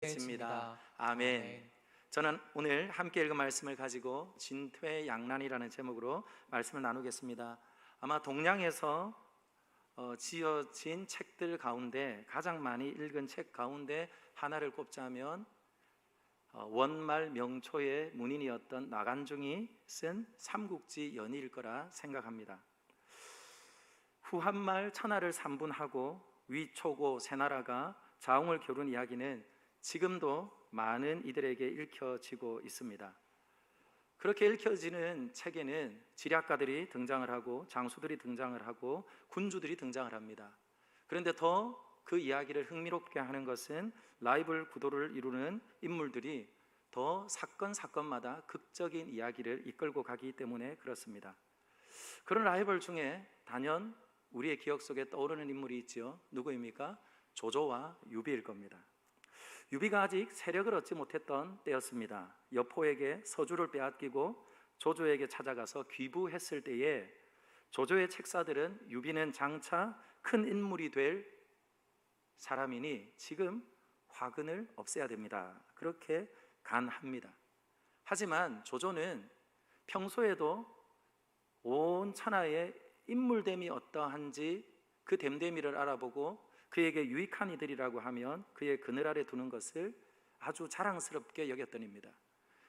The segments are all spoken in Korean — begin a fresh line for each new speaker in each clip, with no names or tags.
있습니다.
아멘.
아멘.
저는 오늘 함께 읽은 말씀을 가지고 진퇴양난이라는 제목으로 말씀을 나누겠습니다. 아마 동양에서 지어진 책들 가운데 가장 많이 읽은 책 가운데 하나를 꼽자면 원말 명초의 문인이었던 나간중이 쓴 삼국지 연의일 거라 생각합니다. 후한말 천하를 삼분하고 위초고 세나라가 자웅을 겨룬 이야기는 지금도 많은 이들에게 읽혀지고 있습니다. 그렇게 읽혀지는 책에는 지략가들이 등장을 하고 장수들이 등장을 하고 군주들이 등장을 합니다. 그런데 더 그 이야기를 흥미롭게 하는 것은 라이벌 구도를 이루는 인물들이 더 사건마다 극적인 이야기를 이끌고 가기 때문에 그렇습니다. 그런 라이벌 중에 단연 우리의 기억 속에 떠오르는 인물이 있죠. 누구입니까? 조조와 유비일 겁니다. 유비가 아직 세력을 얻지 못했던 때였습니다. 여포에게 서주를 빼앗기고 조조에게 찾아가서 귀부했을 때에 조조의 책사들은 유비는 장차 큰 인물이 될 사람이니 지금 화근을 없애야 됩니다, 그렇게 간합니다. 하지만 조조는 평소에도 온 천하의 인물됨이 어떠한지 그 됨됨이를 알아보고 그에게 유익한 이들이라고 하면 그의 그늘 아래 두는 것을 아주 자랑스럽게 여겼더니입니다.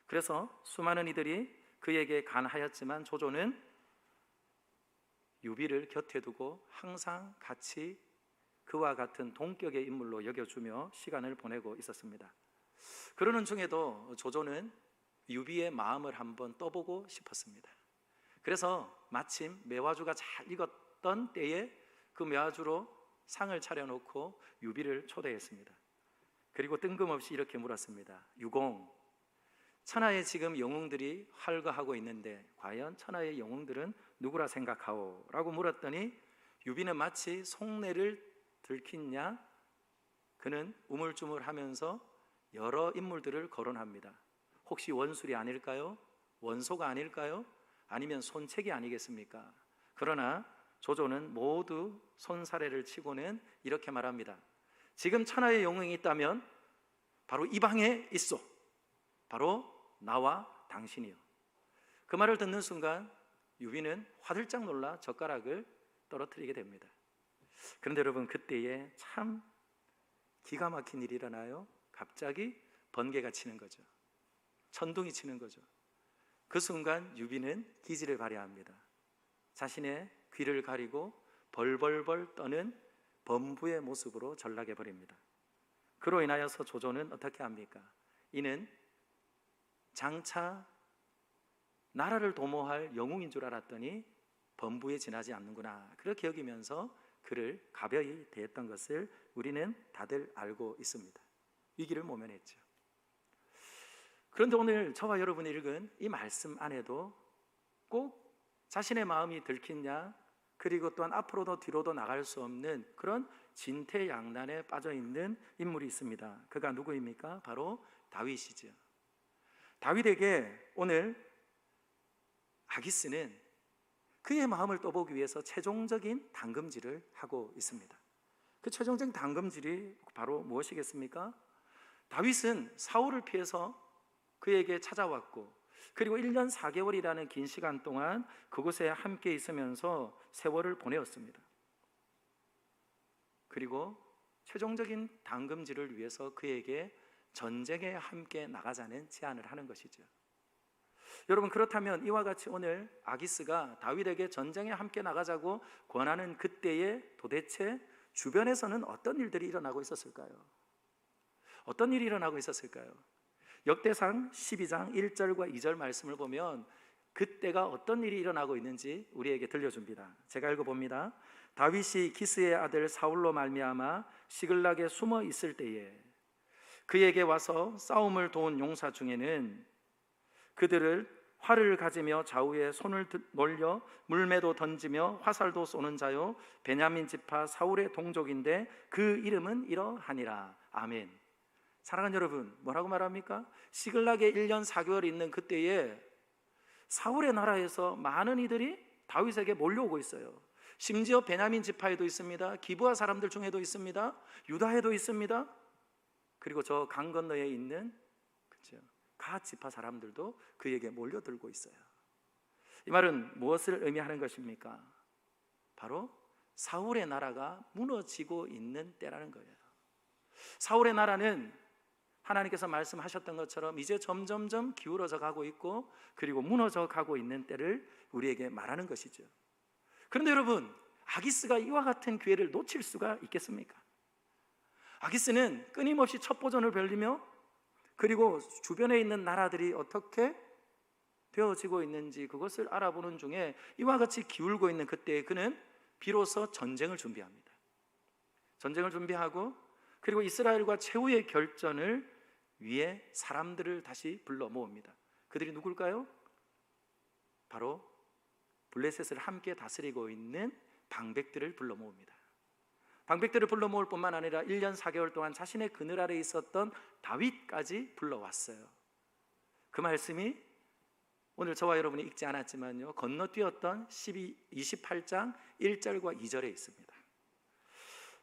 그래서 수많은 이들이 그에게 간하였지만 조조는 유비를 곁에 두고 항상 같이 그와 같은 동격의 인물로 여겨주며 시간을 보내고 있었습니다. 그러는 중에도 조조는 유비의 마음을 한번 떠보고 싶었습니다. 그래서 마침 매화주가 잘 익었던 때에 그 매화주로 상을 차려놓고 유비를 초대했습니다. 그리고 뜬금없이 이렇게 물었습니다. 유공, 천하에 지금 영웅들이 활거하고 있는데 과연 천하의 영웅들은 누구라 생각하오? 라고 물었더니 유비는 마치 속내를 들킨 양 그는 우물쭈물하면서 여러 인물들을 거론합니다. 혹시 원술이 아닐까요? 원소가 아닐까요? 아니면 손책이 아니겠습니까? 그러나 조조는 모두 손사래를 치고는 이렇게 말합니다. 지금 천하의 영웅이 있다면 바로 이 방에 있어. 바로 나와 당신이요. 그 말을 듣는 순간 유비는 화들짝 놀라 젓가락을 떨어뜨리게 됩니다. 그런데 여러분, 그때에 참 기가 막힌 일이 일어나요. 갑자기 번개가 치는 거죠. 천둥이 치는 거죠. 그 순간 유비는 기지를 발휘합니다. 자신의 귀를 가리고 벌벌벌 떠는 범부의 모습으로 전락해 버립니다. 그로 인하여서 조조는 어떻게 합니까? 이는 장차 나라를 도모할 영웅인 줄 알았더니 범부에 지나지 않는구나, 그렇게 여기면서 그를 가벼이 대했던 것을 우리는 다들 알고 있습니다. 위기를 모면했죠. 그런데 오늘 저와 여러분이 읽은 이 말씀 안에도 꼭 자신의 마음이 들킨 양, 그리고 또한 앞으로도 뒤로도 나갈 수 없는 그런 진퇴양난에 빠져있는 인물이 있습니다. 그가 누구입니까? 바로 다윗이죠. 다윗에게 오늘 아기스는 그의 마음을 떠보기 위해서 최종적인 당금질을 하고 있습니다. 그 최종적인 당금질이 바로 무엇이겠습니까? 다윗은 사울을 피해서 그에게 찾아왔고, 그리고 1년 4개월이라는 긴 시간 동안 그곳에 함께 있으면서 세월을 보내었습니다. 그리고 최종적인 당금질을 위해서 그에게 전쟁에 함께 나가자는 제안을 하는 것이죠. 여러분, 그렇다면 이와 같이 오늘 아기스가 다윗에게 전쟁에 함께 나가자고 권하는 그때에 도대체 주변에서는 어떤 일들이 일어나고 있었을까요? 어떤 일이 일어나고 있었을까요? 역대상 12장 1절과 2절 말씀을 보면 그때가 어떤 일이 일어나고 있는지 우리에게 들려줍니다. 제가 읽어봅니다. 다윗이 기스의 아들 사울로 말미암아 시글락에 숨어 있을 때에 그에게 와서 싸움을 도운 용사 중에는 그들을 활을 가지며 좌우에 손을 놀려 물매도 던지며 화살도 쏘는 자요 베냐민 지파 사울의 동족인데 그 이름은 이러하니라. 아멘. 사랑하는 여러분, 뭐라고 말합니까? 시글락에 1년 4개월 있는 그때에 사울의 나라에서 많은 이들이 다윗에게 몰려오고 있어요. 심지어 베냐민 지파에도 있습니다. 기브아 사람들 중에도 있습니다. 유다에도 있습니다. 그리고 저 강 건너에 있는 그렇죠? 갓 지파 사람들도 그에게 몰려들고 있어요. 이 말은 무엇을 의미하는 것입니까? 바로 사울의 나라가 무너지고 있는 때라는 거예요. 사울의 나라는 하나님께서 말씀하셨던 것처럼 이제 점점점 기울어져 가고 있고 그리고 무너져 가고 있는 때를 우리에게 말하는 것이죠. 그런데 여러분, 아기스가 이와 같은 기회를 놓칠 수가 있겠습니까? 아기스는 끊임없이 첩보전을 벌이며 그리고 주변에 있는 나라들이 어떻게 되어지고 있는지 그것을 알아보는 중에 이와 같이 기울고 있는 그때에 그는 비로소 전쟁을 준비합니다. 전쟁을 준비하고 그리고 이스라엘과 최후의 결전을 위해 사람들을 다시 불러 모읍니다. 그들이 누굴까요? 바로 블레셋을 함께 다스리고 있는 방백들을 불러 모읍니다. 방백들을 불러 모을 뿐만 아니라 1년 4개월 동안 자신의 그늘 아래 있었던 다윗까지 불러왔어요. 그 말씀이 오늘 저와 여러분이 읽지 않았지만요, 건너뛰었던 28장 1절과 2절에 있습니다.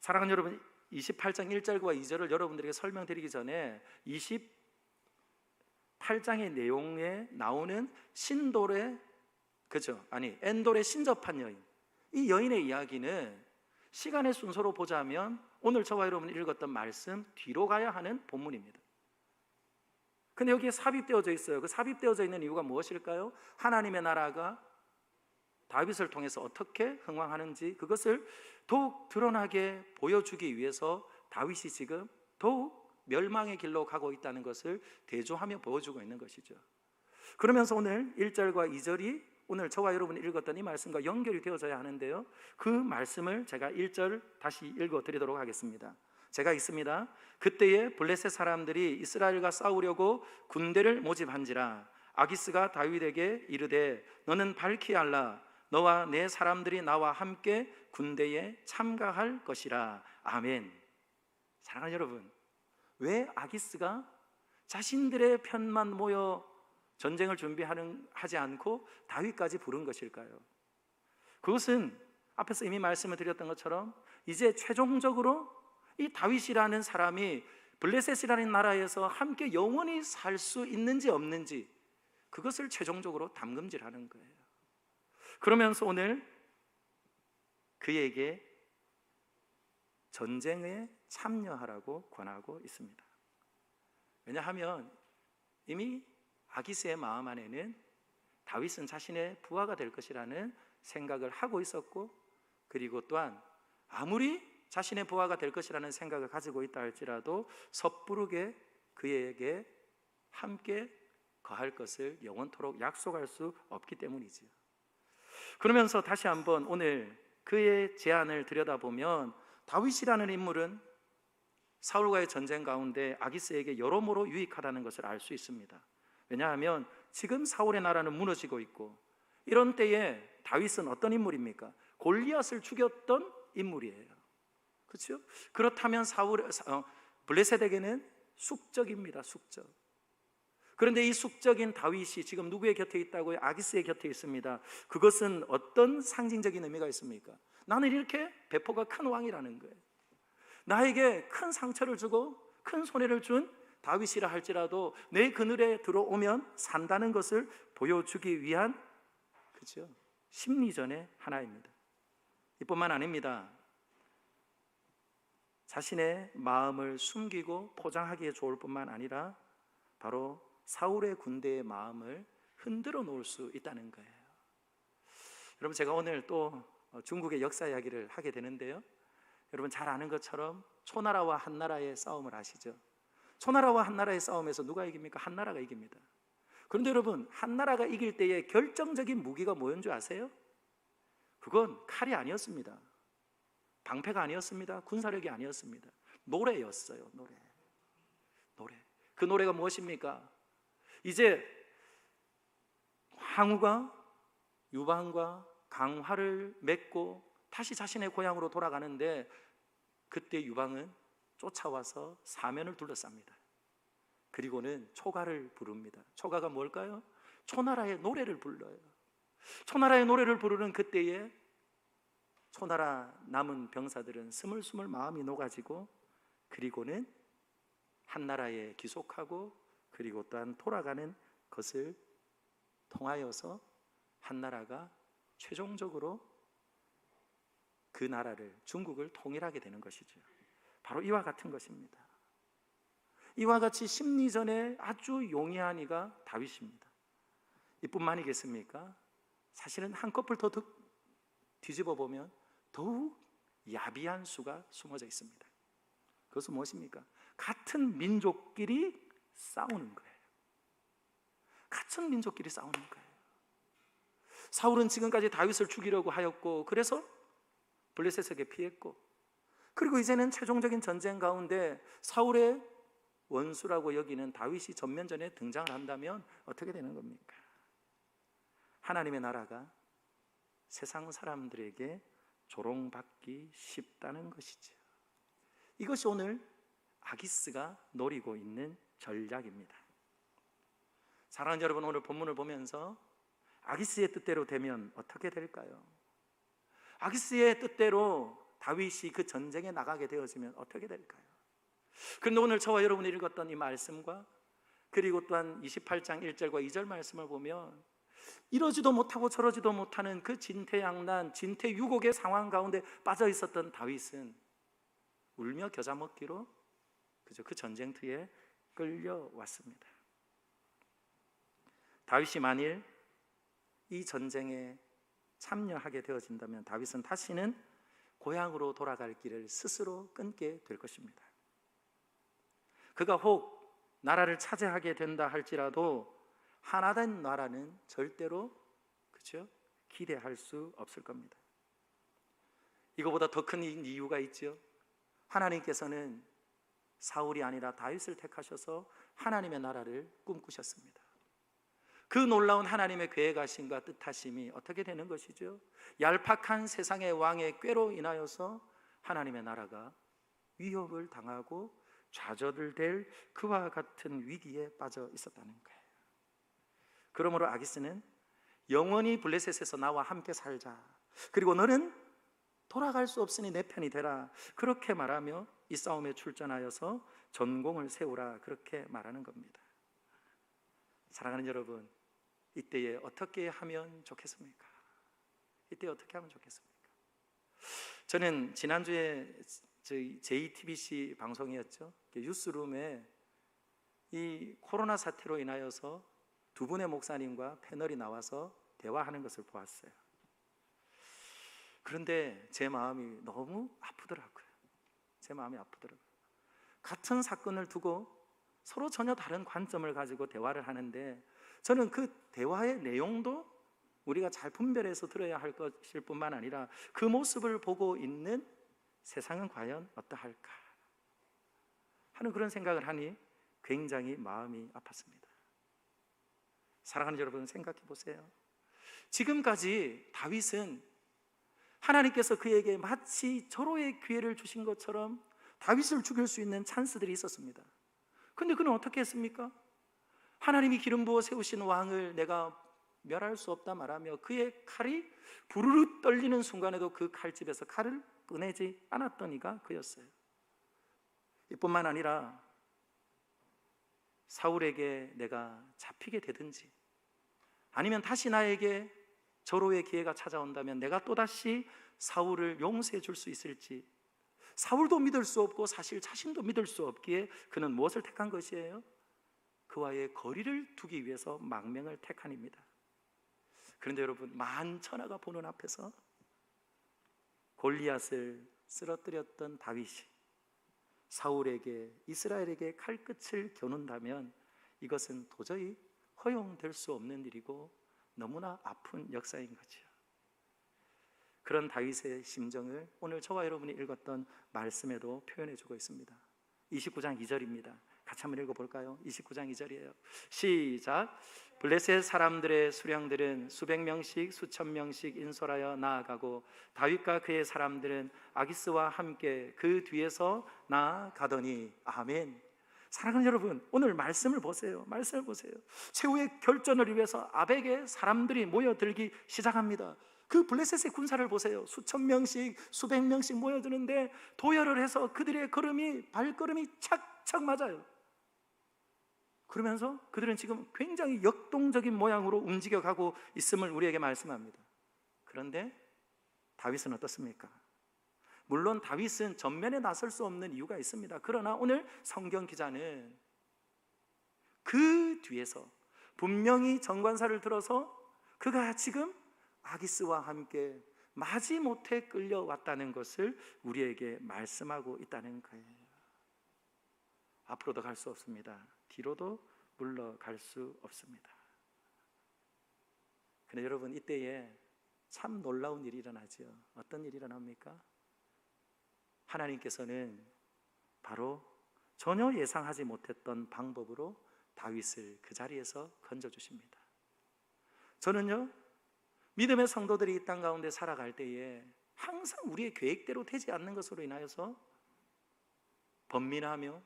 사랑하는 여러분, 28장 1절과 2절을 여러분들에게 설명드리기 전에 28장의 내용에 나오는 신돌의 엔돌의 신접한 여인, 이 여인의 이야기는 시간의 순서로 보자면 오늘 저와 여러분이 읽었던 말씀 뒤로 가야 하는 본문입니다. 근데 여기에 삽입되어져 있어요. 그 삽입되어져 있는 이유가 무엇일까요? 하나님의 나라가 다윗을 통해서 어떻게 흥왕하는지 그것을 더욱 드러나게 보여주기 위해서 다윗이 지금 더욱 멸망의 길로 가고 있다는 것을 대조하며 보여주고 있는 것이죠. 그러면서 오늘 1절과 2절이 오늘 저와 여러분이 읽었던 이 말씀과 연결이 되어져야 하는데요, 그 말씀을 제가 1절 다시 읽어드리도록 하겠습니다. 제가 읽습니다. 그때에 블레셋 사람들이 이스라엘과 싸우려고 군대를 모집한지라 아기스가 다윗에게 이르되 너는 밝히 알라 너와 내 사람들이 나와 함께 군대에 참가할 것이라. 아멘. 사랑하는 여러분, 왜 아기스가 자신들의 편만 모여 전쟁을 준비하지 않고 다윗까지 부른 것일까요? 그것은 앞에서 이미 말씀을 드렸던 것처럼 이제 최종적으로 이 다윗이라는 사람이 블레셋이라는 나라에서 함께 영원히 살 수 있는지 없는지 그것을 최종적으로 담금질하는 거예요. 그러면서 오늘 그에게 전쟁에 참여하라고 권하고 있습니다. 왜냐하면 이미 아기스의 마음 안에는 다윗은 자신의 부하가 될 것이라는 생각을 하고 있었고, 그리고 또한 아무리 자신의 부하가 될 것이라는 생각을 가지고 있다 할지라도 섣부르게 그에게 함께 거할 것을 영원토록 약속할 수 없기 때문이지요. 그러면서 다시 한번 오늘 그의 제안을 들여다보면 다윗이라는 인물은 사울과의 전쟁 가운데 아기스에게 여러모로 유익하다는 것을 알 수 있습니다. 왜냐하면 지금 사울의 나라는 무너지고 있고, 이런 때에 다윗은 어떤 인물입니까? 골리앗을 죽였던 인물이에요. 그렇죠? 그렇다면 블레셋에게는 숙적입니다. 숙적. 그런데 이 숙적인 다윗이 지금 누구의 곁에 있다고요? 아기스의 곁에 있습니다. 그것은 어떤 상징적인 의미가 있습니까? 나는 이렇게 배포가 큰 왕이라는 거예요. 나에게 큰 상처를 주고 큰 손해를 준 다윗이라 할지라도 내 그늘에 들어오면 산다는 것을 보여주기 위한, 그렇죠? 심리전의 하나입니다. 이뿐만 아닙니다. 자신의 마음을 숨기고 포장하기에 좋을 뿐만 아니라 바로 사울의 군대의 마음을 흔들어 놓을 수 있다는 거예요. 여러분, 제가 오늘 또 중국의 역사 이야기를 하게 되는데요, 여러분 잘 아는 것처럼 초나라와 한나라의 싸움을 아시죠? 초나라와 한나라의 싸움에서 누가 이깁니까? 한나라가 이깁니다. 그런데 여러분, 한나라가 이길 때의 결정적인 무기가 뭐였는 줄 아세요? 그건 칼이 아니었습니다. 방패가 아니었습니다. 군사력이 아니었습니다. 노래였어요. 노래. 그 노래가 무엇입니까? 이제 황후가 유방과 강화를 맺고 다시 자신의 고향으로 돌아가는데, 그때 유방은 쫓아와서 사면을 둘러쌉니다. 그리고는 초가를 부릅니다. 초가가 뭘까요? 초나라의 노래를 불러요. 초나라의 노래를 부르는 그때에 초나라 남은 병사들은 스물스물 마음이 녹아지고, 그리고는 한 나라에 귀속하고 그리고 또한 돌아가는 것을 통하여서 한 나라가 최종적으로 그 나라를, 중국을 통일하게 되는 것이죠. 바로 이와 같은 것입니다. 이와 같이 심리전에 아주 용이한 이가 다윗입니다. 이뿐만이겠습니까? 사실은 한꺼풀 더 뒤집어 보면 더욱 야비한 수가 숨어져 있습니다. 그것은 무엇입니까? 같은 민족끼리 싸우는 거예요. 같은 민족끼리 싸우는 거예요. 사울은 지금까지 다윗을 죽이려고 하였고, 그래서 블레셋에게 피했고, 그리고 이제는 최종적인 전쟁 가운데 사울의 원수라고 여기는 다윗이 전면전에 등장을 한다면 어떻게 되는 겁니까? 하나님의 나라가 세상 사람들에게 조롱받기 쉽다는 것이죠. 이것이 오늘 아기스가 노리고 있는 전략입니다. 사랑하는 여러분, 오늘 본문을 보면서 아기스의 뜻대로 되면 어떻게 될까요? 아기스의 뜻대로 다윗이 그 전쟁에 나가게 되어지면 어떻게 될까요? 그런데 오늘 저와 여러분이 읽었던 이 말씀과 그리고 또한 28장 1절과 2절 말씀을 보면 이러지도 못하고 저러지도 못하는 그 진퇴양난, 진퇴유곡의 상황 가운데 빠져 있었던 다윗은 울며 겨자 먹기로 그 전쟁터에 끌려왔습니다. 다윗이 만일 이 전쟁에 참여하게 되어진다면 다윗은 다시는 고향으로 돌아갈 길을 스스로 끊게 될 것입니다. 그가 혹 나라를 차지하게 된다 할지라도 하나된 나라는 절대로 기대할 수 없을 겁니다. 이거보다 더 큰 이유가 있죠. 하나님께서는 사울이 아니라 다윗을 택하셔서 하나님의 나라를 꿈꾸셨습니다. 그 놀라운 하나님의 계획하심과 뜻하심이 어떻게 되는 것이죠? 얄팍한 세상의 왕의 꾀로 인하여서 하나님의 나라가 위협을 당하고 좌절될 그와 같은 위기에 빠져 있었다는 거예요. 그러므로 아기스는 영원히 블레셋에서 나와 함께 살자, 그리고 너는 돌아갈 수 없으니 내 편이 되라, 그렇게 말하며 이 싸움에 출전하여서 전공을 세우라, 그렇게 말하는 겁니다. 사랑하는 여러분, 이때에 어떻게 하면 좋겠습니까? 이때 어떻게 하면 좋겠습니까? 저는 지난주에 저희 JTBC 방송이었죠. 뉴스룸에 이 코로나 사태로 인하여서 두 분의 목사님과 패널이 나와서 대화하는 것을 보았어요. 그런데 제 마음이 너무 아프더라고요. 제 마음이 아프더라고요. 같은 사건을 두고 서로 전혀 다른 관점을 가지고 대화를 하는데, 저는 그 대화의 내용도 우리가 잘 분별해서 들어야 할 것일 뿐만 아니라 그 모습을 보고 있는 세상은 과연 어떠할까 하는 그런 생각을 하니 굉장히 마음이 아팠습니다. 사랑하는 여러분, 생각해 보세요. 지금까지 다윗은 하나님께서 그에게 마치 절호의 기회를 주신 것처럼 다윗을 죽일 수 있는 찬스들이 있었습니다. 근데 그는 어떻게 했습니까? 하나님이 기름 부어 세우신 왕을 내가 멸할 수 없다 말하며 그의 칼이 부르르 떨리는 순간에도 그 칼집에서 칼을 꺼내지 않았던 이가 그였어요. 이뿐만 아니라 사울에게 내가 잡히게 되든지 아니면 다시 나에게 절호의 기회가 찾아온다면 내가 또다시 사울을 용서해 줄 수 있을지, 사울도 믿을 수 없고 사실 자신도 믿을 수 없기에 그는 무엇을 택한 것이에요? 그와의 거리를 두기 위해서 망명을 택한입니다. 그런데 여러분, 만천하가 보는 앞에서 골리앗을 쓰러뜨렸던 다윗이 사울에게, 이스라엘에게 칼끝을 겨눈다면 이것은 도저히 허용될 수 없는 일이고 너무나 아픈 역사인 거죠. 그런 다윗의 심정을 오늘 저와 여러분이 읽었던 말씀에도 표현해주고 있습니다. 29장 2절입니다. 같이 한번 읽어볼까요? 29장 2절이에요. 시작. 블레셋 사람들의 수령들은 수백 명씩 수천 명씩 인솔하여 나아가고 다윗과 그의 사람들은 아기스와 함께 그 뒤에서 나아가더니. 아멘. 사랑하는 여러분, 오늘 말씀을 보세요. 말씀을 보세요. 최후의 결전을 위해서 아벡의 사람들이 모여들기 시작합니다. 그 블레셋의 군사를 보세요. 수천 명씩 수백 명씩 모여드는데 도열을 해서 그들의 발걸음이 착착 맞아요. 그러면서 그들은 지금 굉장히 역동적인 모양으로 움직여가고 있음을 우리에게 말씀합니다. 그런데 다윗은 어떻습니까? 물론 다윗은 전면에 나설 수 없는 이유가 있습니다. 그러나 오늘 성경 기자는 그 뒤에서 분명히 정관사를 들어서 그가 지금 아기스와 함께 마지못해 끌려왔다는 것을 우리에게 말씀하고 있다는 거예요. 앞으로도 갈 수 없습니다. 뒤로도 물러갈 수 없습니다. 그런데 여러분, 이때에 참 놀라운 일이 일어나죠. 어떤 일이 일어납니까? 하나님께서는 바로 전혀 예상하지 못했던 방법으로 다윗을 그 자리에서 건져주십니다. 저는요, 믿음의 성도들이 이 땅 가운데 살아갈 때에 항상 우리의 계획대로 되지 않는 것으로 인하여서 번민하며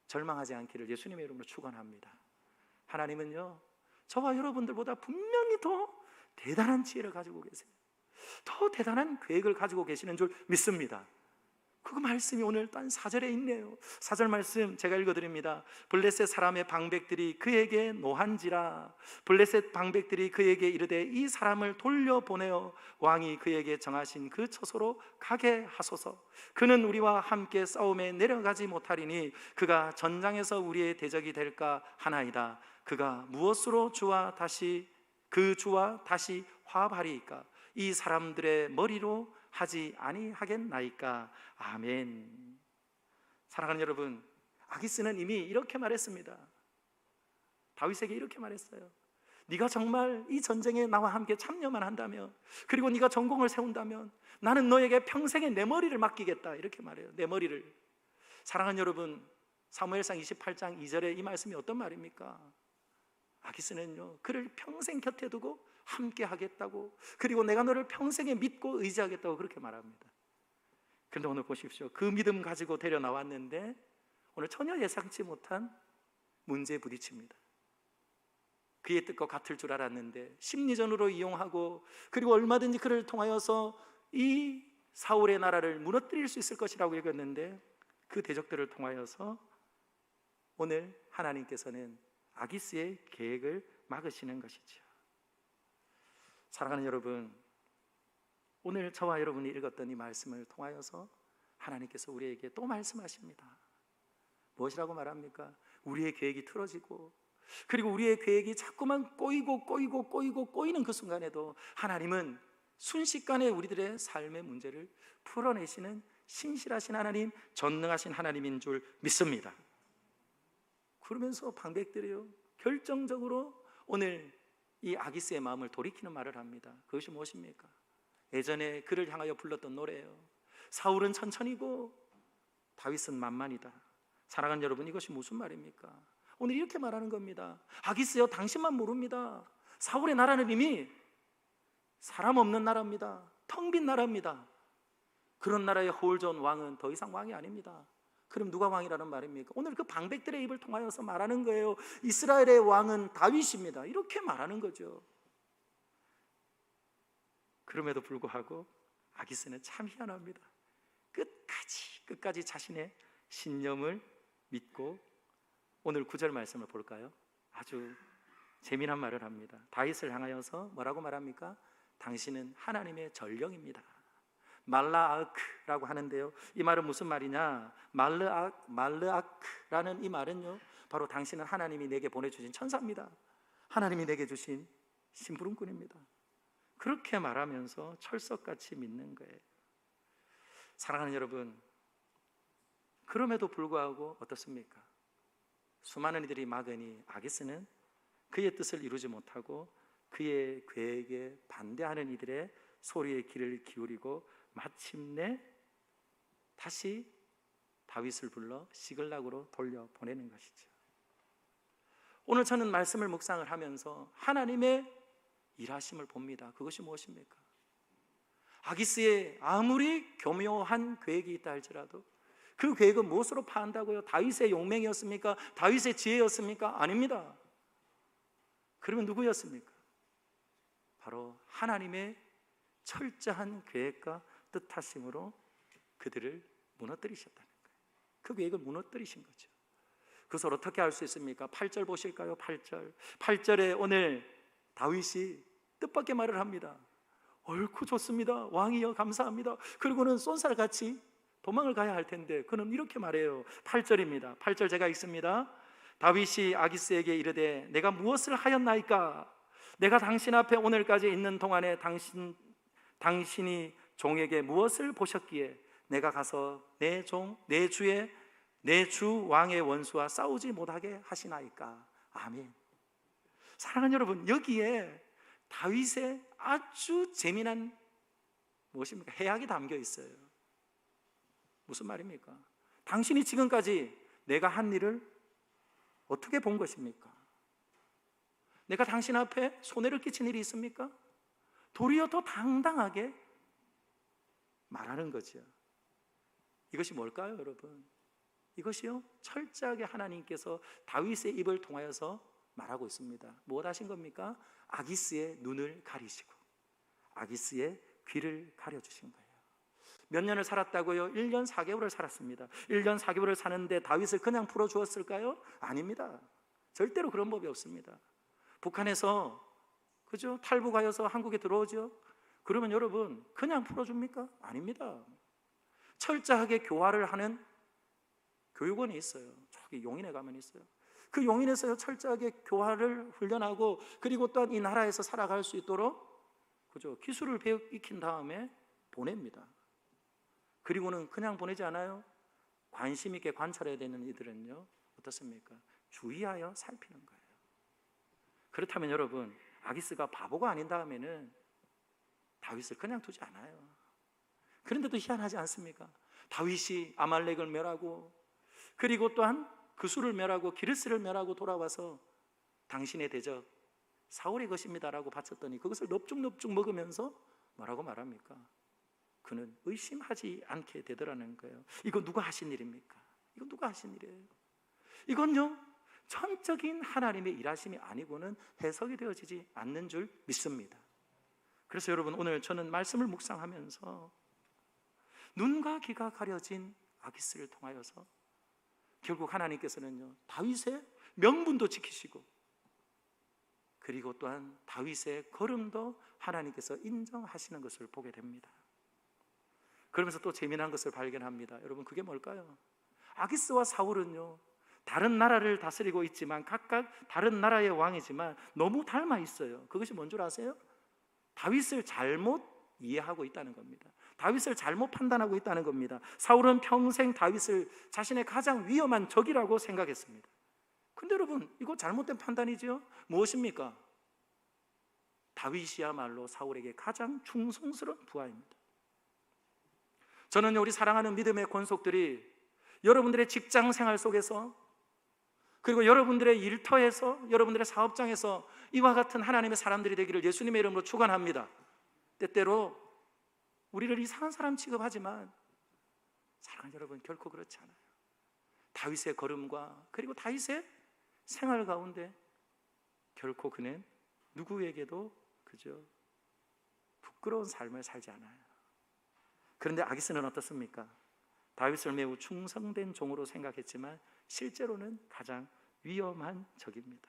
절망하지 않기를 예수님의 이름으로 축원합니다. 하나님은요, 저와 여러분들보다 분명히 더 대단한 지혜를 가지고 계세요. 더 대단한 계획을 가지고 계시는 줄 믿습니다. 그 말씀이 오늘 단 4절에 있네요. 4절 말씀 제가 읽어드립니다. 블레셋 사람의 방백들이 그에게 노한지라. 블레셋 방백들이 그에게 이르되 이 사람을 돌려보내어 왕이 그에게 정하신 그 처소로 가게 하소서. 그는 우리와 함께 싸움에 내려가지 못하리니 그가 전장에서 우리의 대적이 될까 하나이다. 그가 무엇으로 그 주와 다시 화합하리이까? 이 사람들의 머리로 하지 아니하겠나이까? 아멘. 사랑하는 여러분, 아기스는 이미 이렇게 말했습니다. 다윗에게 이렇게 말했어요. 네가 정말 이 전쟁에 나와 함께 참여만 한다면, 그리고 네가 전공을 세운다면 나는 너에게 평생에 내 머리를 맡기겠다, 이렇게 말해요. 내 머리를. 사랑하는 여러분, 사무엘상 28장 2절에 이 말씀이 어떤 말입니까? 아기스는요, 그를 평생 곁에 두고 함께 하겠다고, 그리고 내가 너를 평생에 믿고 의지하겠다고 그렇게 말합니다. 그런데 오늘 보십시오. 그 믿음 가지고 데려 나왔는데 오늘 전혀 예상치 못한 문제에 부딪힙니다. 그의 뜻과 같을 줄 알았는데 심리전으로 이용하고, 그리고 얼마든지 그를 통하여서 이 사울의 나라를 무너뜨릴 수 있을 것이라고 여겼는데, 그 대적들을 통하여서 오늘 하나님께서는 아기스의 계획을 막으시는 것이죠. 사랑하는 여러분, 오늘 저와 여러분이 읽었던 이 말씀을 통하여서 하나님께서 우리에게 또 말씀하십니다. 무엇이라고 말합니까? 우리의 계획이 틀어지고, 그리고 우리의 계획이 자꾸만 꼬이는 그 순간에도 하나님은 순식간에 우리들의 삶의 문제를 풀어내시는 신실하신 하나님, 전능하신 하나님인 줄 믿습니다. 그러면서 방백들이요, 결정적으로 오늘 이 아기스의 마음을 돌이키는 말을 합니다. 그것이 무엇입니까? 예전에 그를 향하여 불렀던 노래예요. 사울은 천천히고 다윗은 만만이다. 사랑하는 여러분, 이것이 무슨 말입니까? 오늘 이렇게 말하는 겁니다. 아기스여, 당신만 모릅니다. 사울의 나라는 이미 사람 없는 나라입니다. 텅 빈 나라입니다. 그런 나라의 호울전 왕은 더 이상 왕이 아닙니다. 그럼 누가 왕이라는 말입니까? 오늘 그 방백들의 입을 통하여서 말하는 거예요. 이스라엘의 왕은 다윗입니다. 이렇게 말하는 거죠. 그럼에도 불구하고 아기스는 참 희한합니다. 끝까지 자신의 신념을 믿고, 오늘 9절 말씀을 볼까요? 아주 재미난 말을 합니다. 다윗을 향하여서 뭐라고 말합니까? 당신은 하나님의 전령입니다. 말라아크라고 하는데요, 이 말은 무슨 말이냐? 말르아크라는 이 말은요, 바로 당신은 하나님이 내게 보내주신 천사입니다. 하나님이 내게 주신 심부름꾼입니다. 그렇게 말하면서 철석같이 믿는 거예요. 사랑하는 여러분, 그럼에도 불구하고 어떻습니까? 수많은 이들이 막으니 아기스는 그의 뜻을 이루지 못하고 그의 계획에 반대하는 이들의 소리에 귀를 기울이고 마침내 다시 다윗을 불러 시글락으로 돌려보내는 것이죠. 오늘 저는 말씀을 묵상을 하면서 하나님의 일하심을 봅니다. 그것이 무엇입니까? 아기스의 아무리 교묘한 계획이 있다 할지라도 그 계획은 무엇으로 파한다고요? 다윗의 용맹이었습니까? 다윗의 지혜였습니까? 아닙니다. 그러면 누구였습니까? 바로 하나님의 철저한 계획과 뜻하심으로 그들을 무너뜨리셨다는 거예요. 그 계획을 무너뜨리신 거죠. 그것을 어떻게 알 수 있습니까? 8절 보실까요? 8절. 8절에 오늘 다윗이 뜻밖의 말을 합니다. 옳고 좋습니다. 왕이여 감사합니다. 그리고는 쏜살같이 도망을 가야 할 텐데 그는 이렇게 말해요. 8절입니다. 8절 제가 읽습니다. 다윗이 아기스에게 이르되 내가 무엇을 하였나이까? 내가 당신 앞에 오늘까지 있는 동안에 당신이 종에게 무엇을 보셨기에 내가 가서 내 주 왕의 원수와 싸우지 못하게 하시나이까? 아멘. 사랑하는 여러분, 여기에 다윗의 아주 재미난 무엇입니까? 해악이 담겨 있어요. 무슨 말입니까? 당신이 지금까지 내가 한 일을 어떻게 본 것입니까? 내가 당신 앞에 손해를 끼친 일이 있습니까? 도리어 더 당당하게 말하는 거죠. 이것이 뭘까요, 여러분? 이것이요, 철저하게 하나님께서 다윗의 입을 통하여서 말하고 있습니다. 무엇 하신 겁니까? 아기스의 눈을 가리시고 아기스의 귀를 가려주신 거예요. 몇 년을 살았다고요? 1년 4개월을 살았습니다. 1년 4개월을 사는데 다윗을 그냥 풀어주었을까요? 아닙니다. 절대로 그런 법이 없습니다. 북한에서 그죠? 탈북하여서 한국에 들어오죠? 그러면 여러분 그냥 풀어줍니까? 아닙니다. 철저하게 교화를 하는 교육원이 있어요. 저기 용인에 가면 있어요. 그 용인에서 철저하게 교화를 훈련하고 그리고 또한 이 나라에서 살아갈 수 있도록 그죠? 기술을 익힌 다음에 보냅니다. 그리고는 그냥 보내지 않아요. 관심 있게 관찰해야 되는 이들은요 어떻습니까? 주의하여 살피는 거예요. 그렇다면 여러분 아기스가 바보가 아닌 다음에는 다윗을 그냥 두지 않아요. 그런데도 희한하지 않습니까? 다윗이 아말렉을 멸하고 그리고 또한 그수를 멸하고 기르스를 멸하고 돌아와서 당신의 대적 사울의 것입니다라고 바쳤더니 그것을 넙죽넙죽 먹으면서 뭐라고 말합니까? 그는 의심하지 않게 되더라는 거예요. 이거 누가 하신 일입니까? 이거 누가 하신 일이에요? 이건요 전적인 하나님의 일하심이 아니고는 해석이 되어지지 않는 줄 믿습니다. 그래서 여러분 오늘 저는 말씀을 묵상하면서 눈과 귀가 가려진 아기스를 통하여서 결국 하나님께서는요 다윗의 명분도 지키시고 그리고 또한 다윗의 걸음도 하나님께서 인정하시는 것을 보게 됩니다. 그러면서 또 재미난 것을 발견합니다. 여러분 그게 뭘까요? 아기스와 사울은요 다른 나라를 다스리고 있지만 각각 다른 나라의 왕이지만 너무 닮아 있어요. 그것이 뭔 줄 아세요? 다윗을 잘못 이해하고 있다는 겁니다. 다윗을 잘못 판단하고 있다는 겁니다. 사울은 평생 다윗을 자신의 가장 위험한 적이라고 생각했습니다. 근데 여러분 이거 잘못된 판단이죠. 무엇입니까? 다윗이야말로 사울에게 가장 충성스러운 부하입니다. 저는 우리 사랑하는 믿음의 권속들이 여러분들의 직장 생활 속에서 그리고 여러분들의 일터에서 여러분들의 사업장에서 이와 같은 하나님의 사람들이 되기를 예수님의 이름으로 축원합니다. 때때로 우리를 이상한 사람 취급하지만 사랑하는 여러분 결코 그렇지 않아요. 다윗의 걸음과 그리고 다윗의 생활 가운데 결코 그는 누구에게도 그저 부끄러운 삶을 살지 않아요. 그런데 아기스는 어떻습니까? 다윗을 매우 충성된 종으로 생각했지만 실제로는 가장 위험한 적입니다.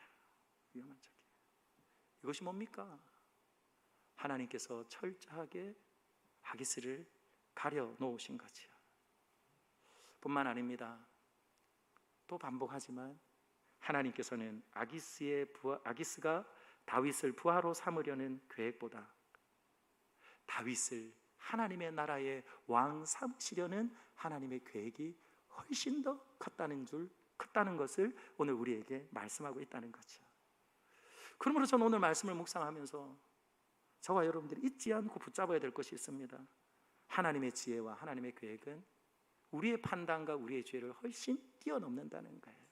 위험한 적이에요. 이것이 뭡니까? 하나님께서 철저하게 아기스를 가려 놓으신 거지요. 뿐만 아닙니다. 또 반복하지만 하나님께서는 아기스가 다윗을 부하로 삼으려는 계획보다 다윗을 하나님의 나라의 왕 삼으시려는 하나님의 계획이 훨씬 더 컸다는 것을 오늘 우리에게 말씀하고 있다는 거죠. 그러므로 저는 오늘 말씀을 묵상하면서 저와 여러분들이 잊지 않고 붙잡아야 될 것이 있습니다. 하나님의 지혜와 하나님의 계획은 우리의 판단과 우리의 죄를 훨씬 뛰어넘는다는 거예요.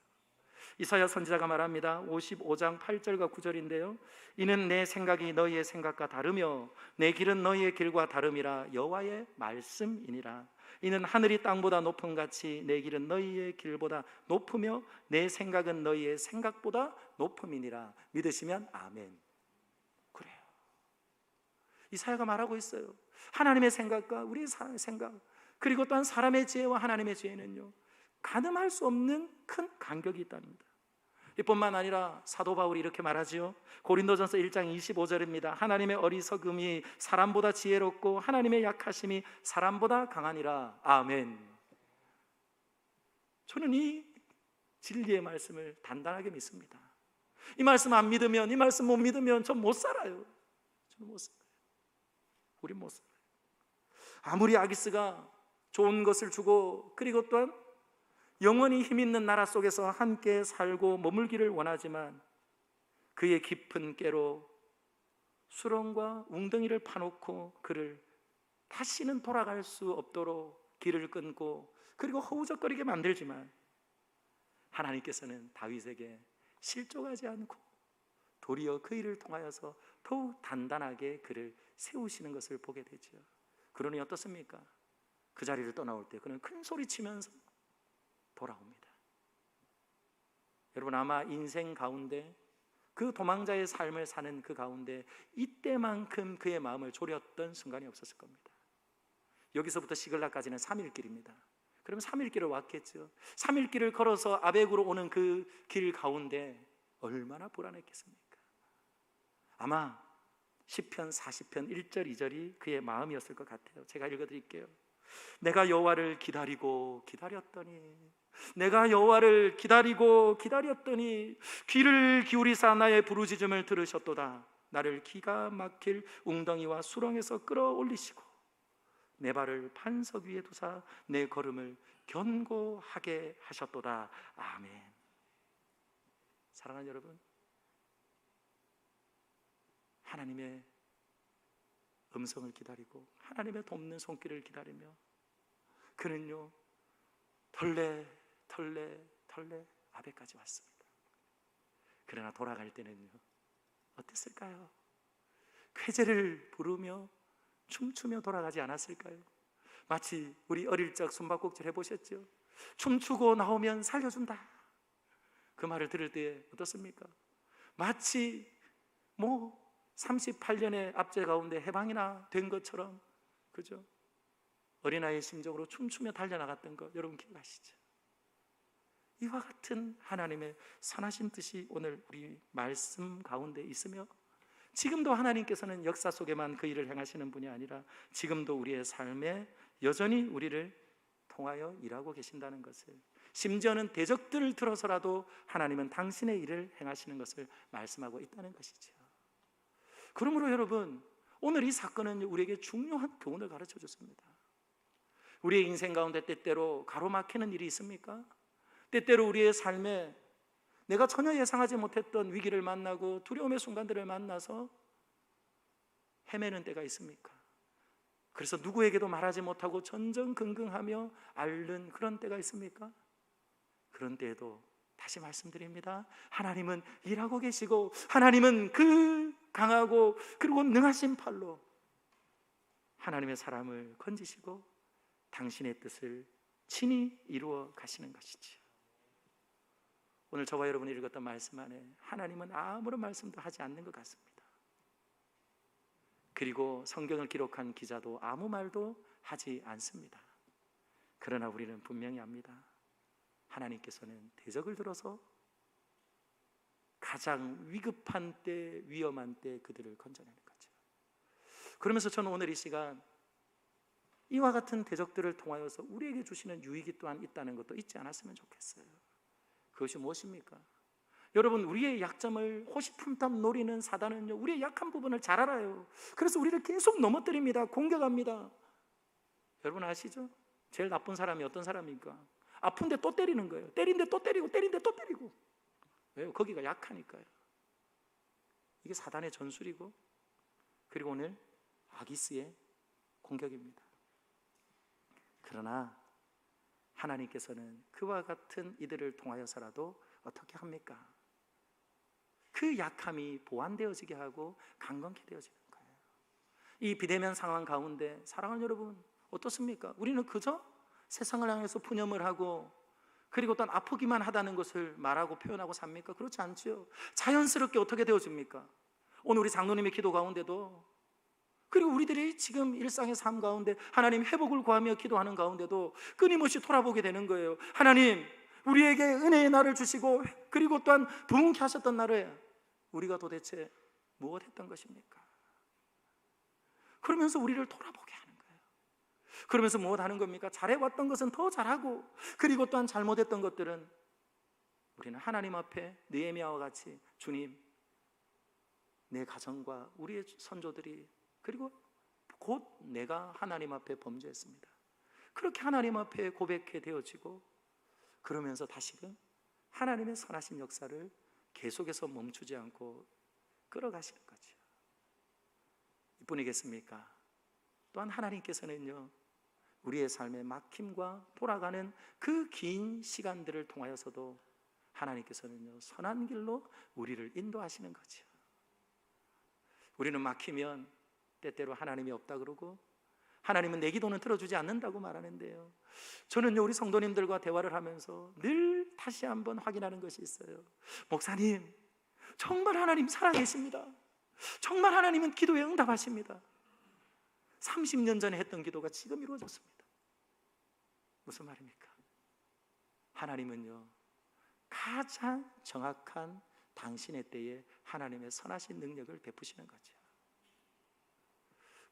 이사야 선지자가 말합니다. 55장 8절과 9절인데요. 이는 내 생각이 너희의 생각과 다르며 내 길은 너희의 길과 다름이라 여호와의 말씀이니라. 이는 하늘이 땅보다 높음 같이 내 길은 너희의 길보다 높으며 내 생각은 너희의 생각보다 높음이니라. 믿으시면 아멘. 그래요. 이사야가 말하고 있어요. 하나님의 생각과 우리의 생각 그리고 또한 사람의 지혜와 하나님의 지혜는요 가늠할 수 없는 큰 간격이 있답니다. 이뿐만 아니라 사도 바울이 이렇게 말하지요. 고린도전서 1장 25절입니다. 하나님의 어리석음이 사람보다 지혜롭고 하나님의 약하심이 사람보다 강하니라. 아멘. 저는 이 진리의 말씀을 단단하게 믿습니다. 이 말씀 안 믿으면, 이 말씀 못 믿으면 전 못 살아요. 저는 못 살아요. 우린 못 살아요. 아무리 아기스가 좋은 것을 주고, 그리고 또한 영원히 힘있는 나라 속에서 함께 살고 머물기를 원하지만 그의 깊은 깨로 수렁과 웅덩이를 파놓고 그를 다시는 돌아갈 수 없도록 길을 끊고 그리고 허우적거리게 만들지만, 하나님께서는 다윗에게 실족하지 않고 도리어 그 일을 통하여서 더욱 단단하게 그를 세우시는 것을 보게 되죠. 그러니 어떻습니까? 그 자리를 떠나올 때 그는 큰 소리 치면서 돌아옵니다. 여러분, 아마 인생 가운데 그 도망자의 삶을 사는 그 가운데 이때만큼 그의 마음을 졸였던 순간이 없었을 겁니다. 여기서부터 시글락까지는 3일 길입니다. 그러면 3일 길을 왔겠죠. 3일 길을 걸어서 아벡으로 오는 그 길 가운데 얼마나 불안했겠습니까? 아마 시편 40편 1절 2절이 그의 마음이었을 것 같아요. 제가 읽어드릴게요. 내가 여호와를 기다리고 기다렸더니, 내가 여호와를 기다리고 기다렸더니 귀를 기울이사 나의 부르짖음을 들으셨도다. 나를 기가 막힐 웅덩이와 수렁에서 끌어올리시고 내 발을 반석 위에 두사 내 걸음을 견고하게 하셨도다. 아멘. 사랑하는 여러분, 하나님의 음성을 기다리고 하나님의 돕는 손길을 기다리며 그는요 털레 아벡까지 왔습니다. 그러나 돌아갈 때는요 어땠을까요? 쾌제를 부르며 춤추며 돌아가지 않았을까요? 마치 우리 어릴 적 숨바꼭질 해보셨죠? 춤추고 나오면 살려준다. 그 말을 들을 때 어떻습니까? 마치 38년의 압제 가운데 해방이나 된 것처럼, 그죠? 어린아이의 심정으로 춤추며 달려나갔던 것 여러분 기억하시죠? 이와 같은 하나님의 선하신 뜻이 오늘 우리 말씀 가운데 있으며, 지금도 하나님께서는 역사 속에만 그 일을 행하시는 분이 아니라 지금도 우리의 삶에 여전히 우리를 통하여 일하고 계신다는 것을, 심지어는 대적들을 들어서라도 하나님은 당신의 일을 행하시는 것을 말씀하고 있다는 것이죠. 그러므로 여러분, 오늘 이 사건은 우리에게 중요한 교훈을 가르쳐 줬습니다. 우리의 인생 가운데 때때로 가로막히는 일이 있습니까? 때때로 우리의 삶에 내가 전혀 예상하지 못했던 위기를 만나고 두려움의 순간들을 만나서 헤매는 때가 있습니까? 그래서 누구에게도 말하지 못하고 전전긍긍하며 앓는 그런 때가 있습니까? 그런 때에도 다시 말씀드립니다. 하나님은 일하고 계시고 하나님은 그 강하고 그리고 능하신 팔로 하나님의 사람을 건지시고 당신의 뜻을 친히 이루어 가시는 것이지요. 오늘 저와 여러분이 읽었던 말씀 안에 하나님은 아무런 말씀도 하지 않는 것 같습니다. 그리고 성경을 기록한 기자도 아무 말도 하지 않습니다. 그러나 우리는 분명히 압니다. 하나님께서는 대적을 들어서 가장 위급한 때, 위험한 때 그들을 건져내는 거죠. 그러면서 저는 오늘 이 시간 이와 같은 대적들을 통하여서 우리에게 주시는 유익이 또한 있다는 것도 잊지 않았으면 좋겠어요. 그것이 무엇입니까? 여러분, 우리의 약점을 호시탐탐 노리는 사단은요, 우리의 약한 부분을 잘 알아요. 그래서 우리를 계속 넘어뜨립니다. 공격합니다. 여러분 아시죠? 제일 나쁜 사람이 어떤 사람입니까? 아픈데 또 때리는 거예요. 때린데 또 때리고, 때린데 또 때리고. 왜요? 거기가 약하니까요. 이게 사단의 전술이고, 그리고 오늘 아기스의 공격입니다. 그러나 하나님께서는 그와 같은 이들을 통하여서라도 어떻게 합니까? 그 약함이 보완되어지게 하고 강건케 되어지는 거예요. 이 비대면 상황 가운데 사랑하는 여러분 어떻습니까? 우리는 그저 세상을 향해서 푸념을 하고 그리고 또 아프기만 하다는 것을 말하고 표현하고 삽니까? 그렇지 않죠. 자연스럽게 어떻게 되어집니까? 오늘 우리 장로님의 기도 가운데도 그리고 우리들이 지금 일상의 삶 가운데 하나님 회복을 구하며 기도하는 가운데도 끊임없이 돌아보게 되는 거예요. 하나님, 우리에게 은혜의 날을 주시고 그리고 또한 부흥케 하셨던 날에 우리가 도대체 무엇 했던 것입니까? 그러면서 우리를 돌아보게 하는 거예요. 그러면서 무엇 하는 겁니까? 잘해왔던 것은 더 잘하고, 그리고 또한 잘못했던 것들은 우리는 하나님 앞에 느헤미야와 같이, 주님, 내 가정과 우리의 선조들이, 그리고 곧 내가 하나님 앞에 범죄했습니다. 그렇게 하나님 앞에 고백해 되어지고, 그러면서 다시금 하나님의 선하신 역사를 계속해서 멈추지 않고 끌어가시는 거죠. 이뿐이겠습니까? 또한 하나님께서는요, 우리의 삶의 막힘과 돌아가는 그 긴 시간들을 통하여서도 하나님께서는요, 선한 길로 우리를 인도하시는 거죠. 우리는 막히면 때때로 하나님이 없다 그러고, 하나님은 내 기도는 들어주지 않는다고 말하는데요, 저는요, 우리 성도님들과 대화를 하면서 늘 다시 한번 확인하는 것이 있어요. 목사님, 정말 하나님 살아계십니다. 정말 하나님은 기도에 응답하십니다. 30년 전에 했던 기도가 지금 이루어졌습니다. 무슨 말입니까? 하나님은요, 가장 정확한 당신의 때에 하나님의 선하신 능력을 베푸시는 거죠.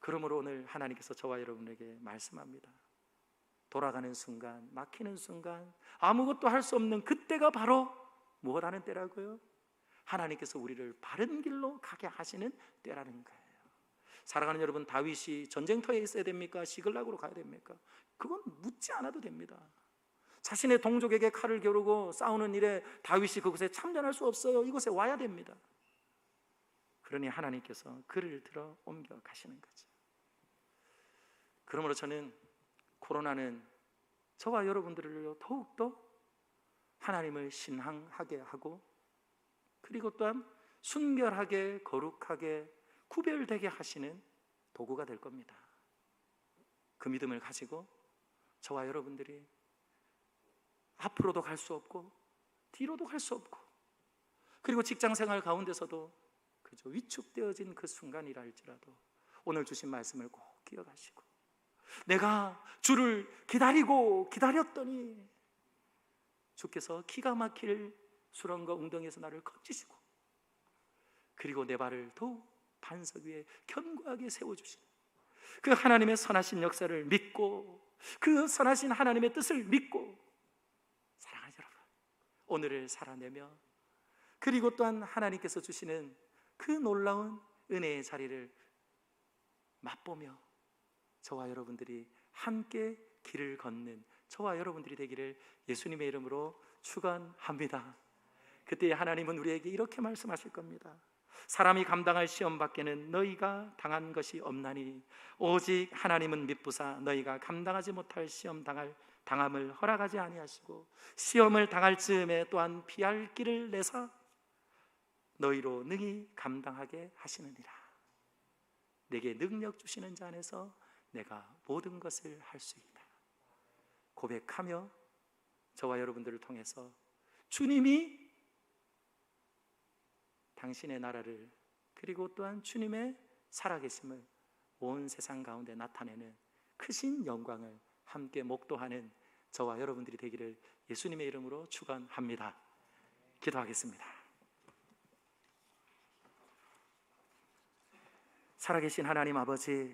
그러므로 오늘 하나님께서 저와 여러분에게 말씀합니다. 돌아가는 순간, 막히는 순간, 아무것도 할 수 없는 그때가 바로 무엇 하는 때라고요? 하나님께서 우리를 바른 길로 가게 하시는 때라는 거예요. 사랑하는 여러분, 다윗이 전쟁터에 있어야 됩니까? 시글락으로 가야 됩니까? 그건 묻지 않아도 됩니다. 자신의 동족에게 칼을 겨루고 싸우는 일에 다윗이 그곳에 참전할 수 없어요. 이곳에 와야 됩니다. 그러니 하나님께서 그를 들어 옮겨 가시는 거죠. 그러므로 저는 코로나는 저와 여러분들을 더욱더 하나님을 신앙하게 하고, 그리고 또한 순결하게, 거룩하게, 구별되게 하시는 도구가 될 겁니다. 그 믿음을 가지고 저와 여러분들이 앞으로도 갈 수 없고 뒤로도 갈 수 없고, 그리고 직장생활 가운데서도 그저 위축되어진 그 순간이라 할지라도 오늘 주신 말씀을 꼭 기억하시고, 내가 주를 기다리고 기다렸더니 주께서 기가 막힐 수렁과 웅덩이에서 나를 건지시고, 그리고 내 발을 더욱 반석 위에 견고하게 세워주시는 그 하나님의 선하신 역사를 믿고, 그 선하신 하나님의 뜻을 믿고, 사랑하는 여러분, 오늘을 살아내며, 그리고 또한 하나님께서 주시는 그 놀라운 은혜의 자리를 맛보며 저와 여러분들이 함께 길을 걷는 저와 여러분들이 되기를 예수님의 이름으로 축원합니다. 그때 하나님은 우리에게 이렇게 말씀하실 겁니다. 사람이 감당할 시험 밖에는 너희가 당한 것이 없나니 오직 하나님은 미쁘사 너희가 감당하지 못할 시험 당함을 허락하지 아니하시고, 시험을 당할 즈음에 또한 피할 길을 내사 너희로 능히 감당하게 하시느니라. 내게 능력 주시는 자 안에서 내가 모든 것을 할 수 있다 고백하며, 저와 여러분들을 통해서 주님이 당신의 나라를, 그리고 또한 주님의 살아계심을 온 세상 가운데 나타내는 크신 영광을 함께 목도하는 저와 여러분들이 되기를 예수님의 이름으로 축원합니다. 기도하겠습니다. 살아계신 하나님 아버지,